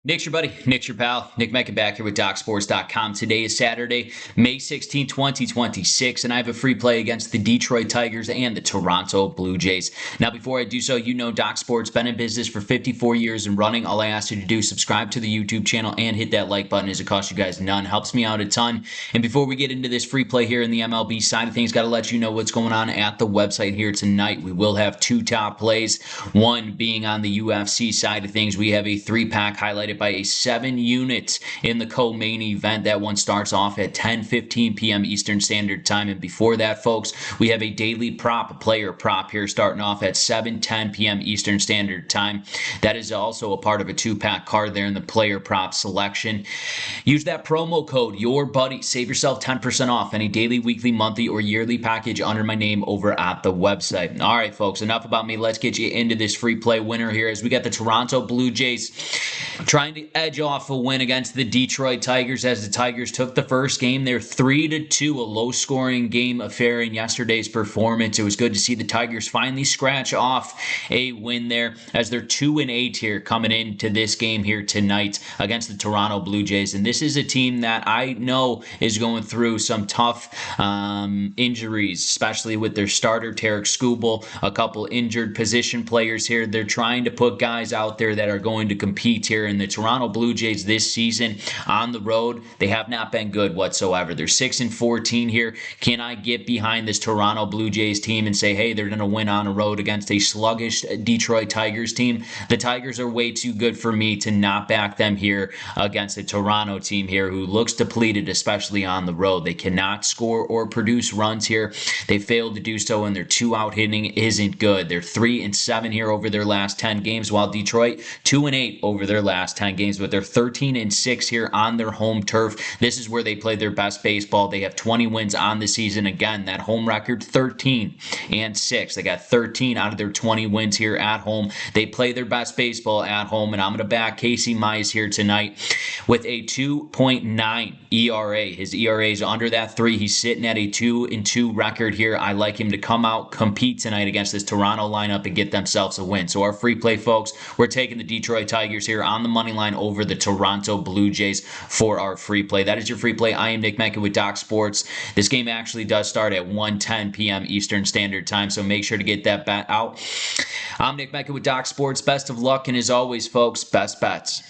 Nick's your buddy. Nick's your pal. Nick Menken back here with DocSports.com. Today is Saturday, May 16, 2026, and I have a free play against the Detroit Tigers and the Toronto Blue Jays. Now, before I do so, you know Doc Sports been in business for 54 years and running. All I ask you to do is subscribe to the YouTube channel and hit that like button as it costs you guys none. Helps me out a ton. And before we get into this free play here in the MLB side of things, got to let you know what's going on at the website here tonight. We will have two top plays, one being on the UFC side of things. We have a three-pack highlighted by a 7 units in the co-main event. That one starts off at 10:15 p.m. Eastern Standard Time. And before that, folks, we have a daily prop, a player prop here starting off at 7:10 p.m. Eastern Standard Time. That is also a part of a two-pack card there in the player prop selection. Use that promo code, YourBuddy. Save yourself 10% off any daily, weekly, monthly, or yearly package under my name over at the website. All right, folks, enough about me. Let's get you into this free play winner here as we got the Toronto Blue Jays trying to edge off a win against the Detroit Tigers as the Tigers took the first game. They're 3-2, a low-scoring game affair in yesterday's performance. It was good to see the Tigers finally scratch off a win there as they're 2-8 here coming into this game here tonight against the Toronto Blue Jays. And this is a team that I know is going through some tough injuries, especially with their starter, Tarek Skubal, a couple injured position players here. They're trying to put guys out there that are going to compete here in the Toronto Blue Jays this season on the road. They have not been good whatsoever. They're 6-14 here. Can I get behind this Toronto Blue Jays team and say, hey, they're going to win on the road against a sluggish Detroit Tigers team? The Tigers are way too good for me to not back them here against a Toronto team here who looks depleted, especially on the road. They cannot score or produce runs here. They failed to do so, and their two-out hitting isn't good. They're 3-7 here over their last 10 games, while Detroit 2-8 over their last 10 games, but they're 13-6 here on their home turf. This is where they play their best baseball. They have 20 wins on the season. Again, that home record 13-6. They got 13 out of their 20 wins here at home. They play their best baseball at home, and I'm going to back Casey Mize here tonight with a 2.9 ERA. His ERA is under that 3. He's sitting at a 2-2 record here. I like him to come out, compete tonight against this Toronto lineup and get themselves a win. So our free play, folks, we're taking the Detroit Tigers here on the money line over the Toronto Blue Jays for our free play. That is your free play. I am Nick Menken with Doc Sports. This game actually does start at 1:10 p.m. Eastern Standard Time, so make sure to get that bet out. I'm Nick Menken with Doc Sports. Best of luck, and as always, folks, best bets.